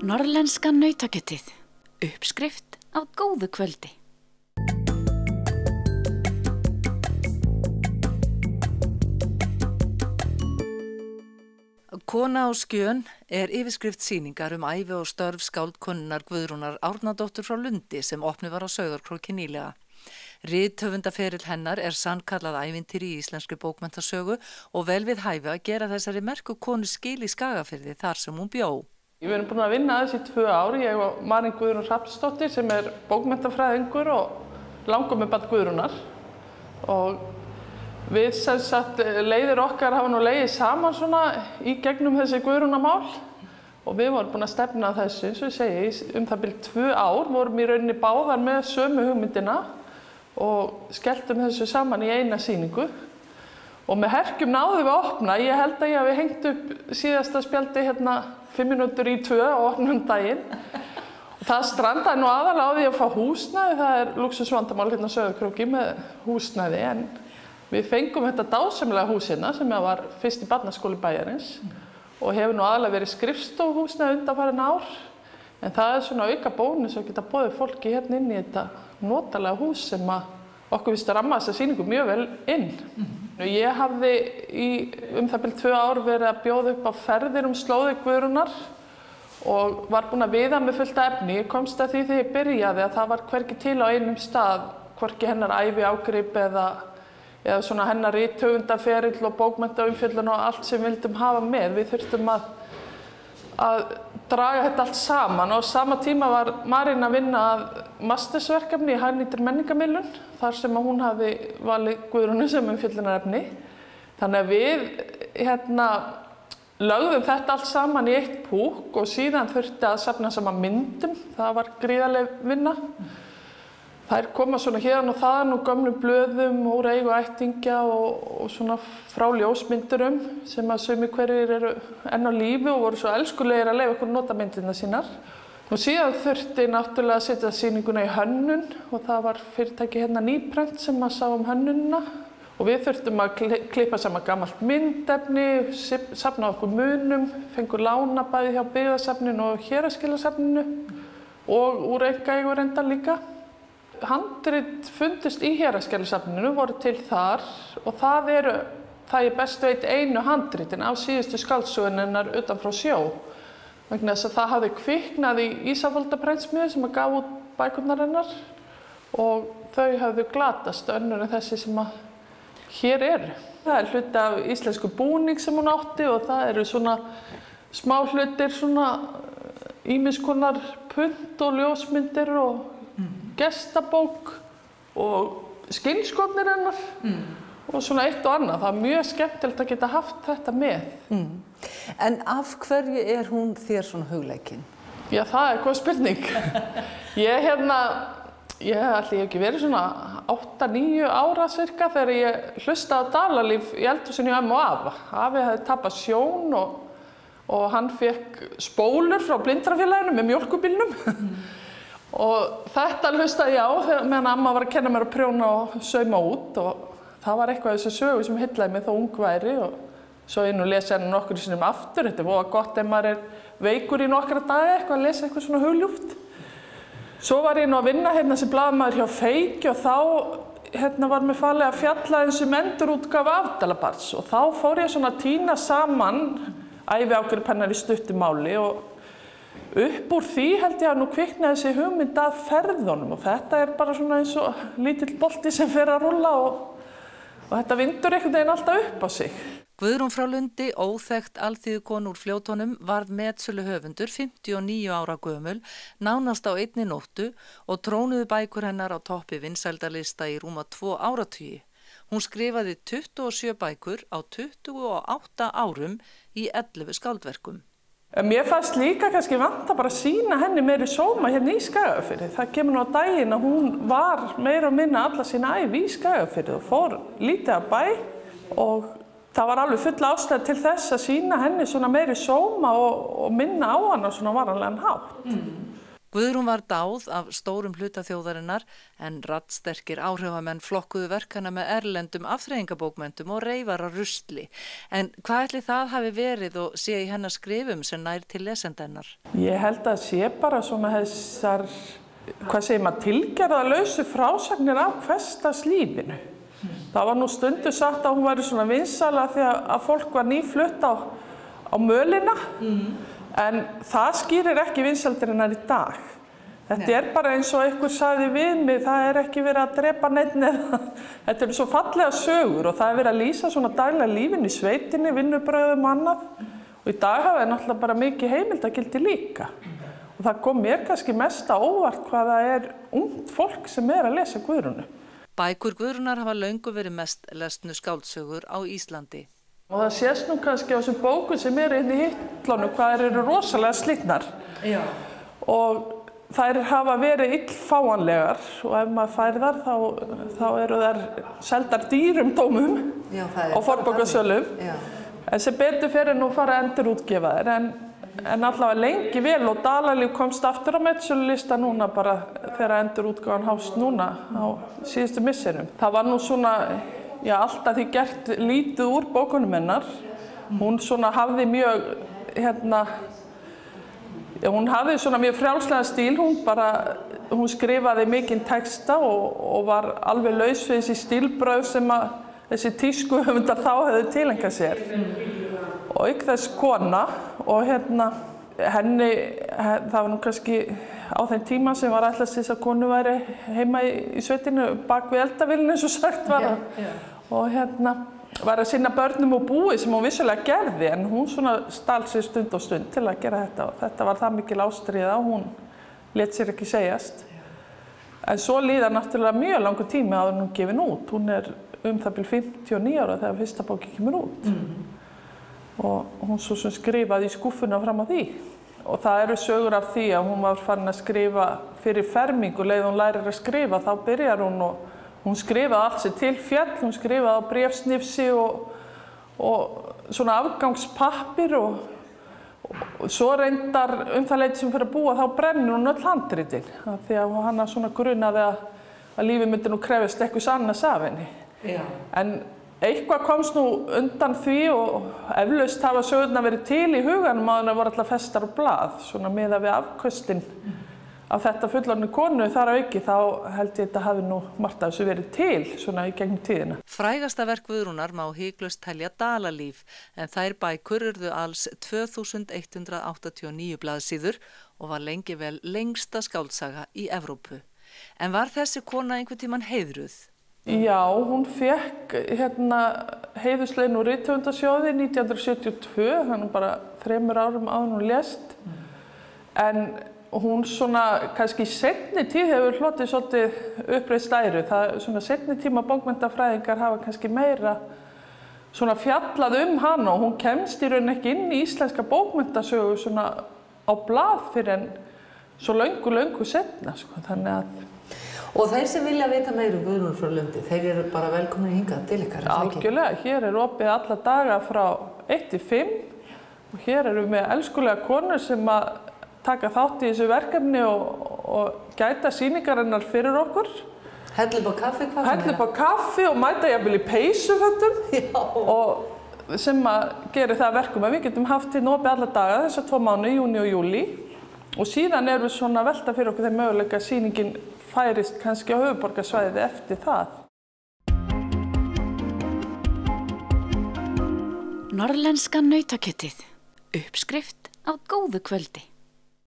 Norðlenska nautakjötið, uppskrift af góðu kvöldi. Kona á skjön yfirskrift sýningar ævi og störf skáldkonunnar Guðrúnar Árnadóttur frá Lundi sem opnuð var á Sauðárkróki nýlega. Rithöfundaferill hennar sannkallað ævintýri í íslenskri bókmenntasögu og vel við hæfi að gera þessari merku konu skil í Skagafirði þar sem hún bjó. Við erum búin að vinna að þessi 2 ár, ég og Marín Guðrún Hrafnsdóttir sem bókmenntafræðingur og langömmubarn Guðrúnar. Og við sem sagt leiðir okkar hafa nú legið saman svona í gegnum þessi Guðrúnarmál og við vorum búin að stefna að þessu, eins og ég segi, það bil 2 ár vorum í rauninni báðar með sömu hugmyndina og skelltum þessu saman í eina sýningu. Og með herkjum náðum við að opna, ég held að ég hafi hengt upp síðasta spjaldi 5 mínútur í 2 á opnum daginn. Og það strandaði nú aðalega á því að fá húsnæði, það lúxusvandamál á Sauðárkróki með húsnæði, en við fengum þetta dásamlega húsina sem var fyrst í barnaskóli bæjarins og hefur nú aðalega verið skrifstofuhúsnæði undanfarin ár. En það svona auka bónus að geta boðið fólki inn í þetta notalega hús sem okkur finnst að ramma þessa sýningu mjög vel inn. Ég hafði í það bil 2 ár verið að bjóða upp á ferðir slóðir Guðrúnar og var búin að viða með fullt af efni. Ég komst að því þegar ég byrjaði að það var hvergi til á einum stað, hvorki hennar ævi ágrip eða svona hennar rithöfundaferill og bókmenntaumfjöllun og allt sem við vildum hafa með. Við þurftum að draga þetta allt saman og á sama tíma var Marín að vinna að mastersverkefni í hagnýtri menningarmiðlun þar sem hún hafði valið Guðrúnu sem umfjöllunarefni. Þannig að við lögðum þetta allt saman í eitt púkk og síðan þurfti að safna saman myndum. Það var gríðarleg vinna. Þær koma svona hérna og þaðan og gömlum blöðum úr eigu ættingja og svona frá ljósmyndurum sem að sumir hverjir eru enn á lífi og voru svo elskulegir að leyfa okkur að nota myndirnar sínar. Og síðan þurfti náttúrulega að setja sýninguna í hönnun og það var fyrirtæki Nýprent sem að sá hönnunina. Og við þurftum að klippa saman gamalt myndefni, safna okkur munum, fengur lána bæði hjá Byggðasafninu og Héraðsskilasafninu og úr einkaeigu reyndar líka. Handrit fundust í Héraðsskilasafninu, voru til þar og það ég best veit einu handritin af síðustu skáldsögunnar utan frá sjó. Vegna þess að það hafði kviknað í Ísafoldarprentsmiðju sem gaf út bækurnar hennar og þau hafði glatast önnur en þessi sem hér eru. Það hluti af íslensku búning sem hún átti og það eru svona smá hlutir, svona ýmiss konar punt og ljósmyndir og gestabók og skinnskotnir hennar og svona eitt og annað. Það er mjög skemmtilegt að geta haft þetta með. En af hverju hún þér svona hugleikin? Já, það góð spurning. Ég ætli ekki verið svona 8-9 ára cirka þegar ég hlustaði á Dalalíf í eldhúsinu hjá ömmu og afa. Afi hafði tapað sjón og hann fékk spólur frá Blindrafélaginu með mjólkurbílnum. Og þetta hlustaði ég á meðan amma var að kenna mér að prjóna og sauma út og það var eitthvað þessu sögu sem heillaði mig þó ung væri og svo ég nú lesi henni nokkru sinnum aftur. Þetta var gott ef maður veikur í nokkra daga eitthvað að lesa eitthvað svona hugljúft. Svo var ég nú að vinna sem blaðamaður hjá Feiki og þá var mér falið að fjalla um endurútgáfu Afdalabarns og þá fór ég svona að tína saman æviágrip hennar í stuttu máli og upp úr því held ég að nú kviknaði þessi hugmynd að ferðunum og þetta bara svona eins og lítill bolti sem fer að rúlla og þetta vindur einhvern veginn alltaf upp á sig. Guðrún frá Lundi, óþekkt alþýðukona úr Fljótunum, varð metsöluhöfundur 59 ára gömul, nánast á einni nóttu og trónuðu bækur hennar á toppi vinsældalista í rúma 2 áratugi. Hún skrifaði 27 bækur á 28 árum í 11 skáldverkum. Mér fannst líka kannski vanta bara að sýna henni meiri sóma í Skagafirði. Það kemur nú á daginn að hún var meira og minna alla sína ævi í Skagafirði og fór lítið að bæ og það var alveg full ástæða til þess að sýna henni svona meiri sóma og minna á hana svona varanlegan hátt. Guðrún var dáð af stórum hluta þjóðarinnar en raddsterkir áhrifamenn flokkuðu verkana með erlendum afþreyingabókmenntum og reifara rusli. En hvað ætli það hafi verið og sé í hennar skrifum sem nær til lesendennar? Ég held að sé bara svona þessar, hvað segir maður, tilgerðarlausu frásagnir af hversdagslífinu. Það var nú stundu sagt að hún væri svona vinsæla því að fólk var nýflutt á mölina. En það skýrir ekki vinsældir hennar í dag. Þetta bara eins og einhver sagði við mig, það ekki verið að drepa neitt eða. Þetta svo fallega sögur og það verið að lýsa svona daglega lífin í sveitinni, vinnubrögðum og annað. Og í dag hafa náttúrulega bara mikið heimildagildi líka. Og það kom mér kannski mest á óvart hvað það ungt fólk sem að lesa Guðrúnu. Bækur Guðrúnar hafa löngu verið mest lesnu skáldsögur á Íslandi. Og það sést nú kannski á þessum bókum sem inn í hillunum hvað eru rosalega slitnar. Já. Og þær hafa verið illfáanlegar og ef maður fær þar þá eru þær seldar dýrum dómum á fornbókasölum. En sem betur fyrir nú fara að endurútgefa þær en allavega lengi vel og Dalalíf komst aftur á metsölulista núna bara þegar endurútgáfan hást núna á síðustu misserum. Það var nú svona alltaf því gert lítið úr bókunum hennar. Hún svona hafði mjög, hún hafði svona mjög frjálslegan stíl. Hún skrifaði mikinn texta og var alveg laus við þessi stílbrögð sem að þessi tískuhöfundar þá hefðu tileinkað sér. Og auk þess kona og henni, það var nú kannski á þeim tíma sem var ætlast þess að konu væri heima í sveitinu bak við eldavélina eins og sagt var. Og var að sinna börnum og búi sem hún vissulega gerði en hún svona stal sig stund og stund til að gera þetta og þetta var það mikil ástríða og hún lét sér ekki segjast. En svo líðar náttúrulega mjög langur tími áður en hún gefin út. Hún það bil 59 ára þegar fyrsta bókin kemur út. Og hún svo sem skrifaði í skúffuna fram á því. Og það eru sögur af því að hún var farin að skrifa fyrir fermingu, leið hún lærir að skrifa, þá byrjar hún og hún skrifaði allt sér til fjall, hún skrifaði á bréfsnifsi og svona afgangspappir og svo reyndar það leyti sem fyrir að búa þá brennir hún öll handritin því að hann svona grunaði að lífið myndi nú krefjast eitthvað annars af henni. En eitthvað komst nú undan því og eflaust hafa sögurnar verið til í huganum áður en það voru alltaf festar og blað, svona miðað við afköstin af þetta fullorðnu konu þar að auki, þá held ég þetta hafi nú margt af þessu verið til svona í gegnum tíðina. Frægasta verk Guðrúnar má hiklaust telja Dalalíf, en þær bækur urðu alls 2189 blaðsíður og var lengi vel lengsta skáldsaga í Evrópu. En var þessi kona einhvern tímann heiðruð? Já, hún fékk heiðurslaun úr Rithöfundasjóði 1972, þannig bara 3 árum áður hún lést. En hún svona kannski í seinni tíð hefur hlotið svolítið uppreist æru. Svona seinni tíma bókmenntafræðingar hafa kannski meira svona fjallað hana og hún kemst í raun ekki inn í íslenska bókmenntasögu svona á blað fyrir en svo löngu seinna. Þannig að Og þeir sem vilja vita meira Guðrúnu frá Lundi, þeir eru bara velkomin hingað til ykkar? Algjörlega, hér opið alla daga frá 1 til 5 og hér við með elskulega konur sem að taka þátt í þessu verkefni og gæta sýningarinnar fyrir okkur. Hella upp á kaffi, hvað? Hella upp á kaffi og mæta jafnvel í peysufötum og sem að gera það verkum að við getum haft hérna opið alla daga þessar 2 mánuði, júní og júlí og síðan við svona að velta fyrir okkur þeim möguleika að sýningin færist kannski á höfuðborgarsvæðið eftir það. Norðlenska nautakjötið. Uppskrift af góðu kvöldi.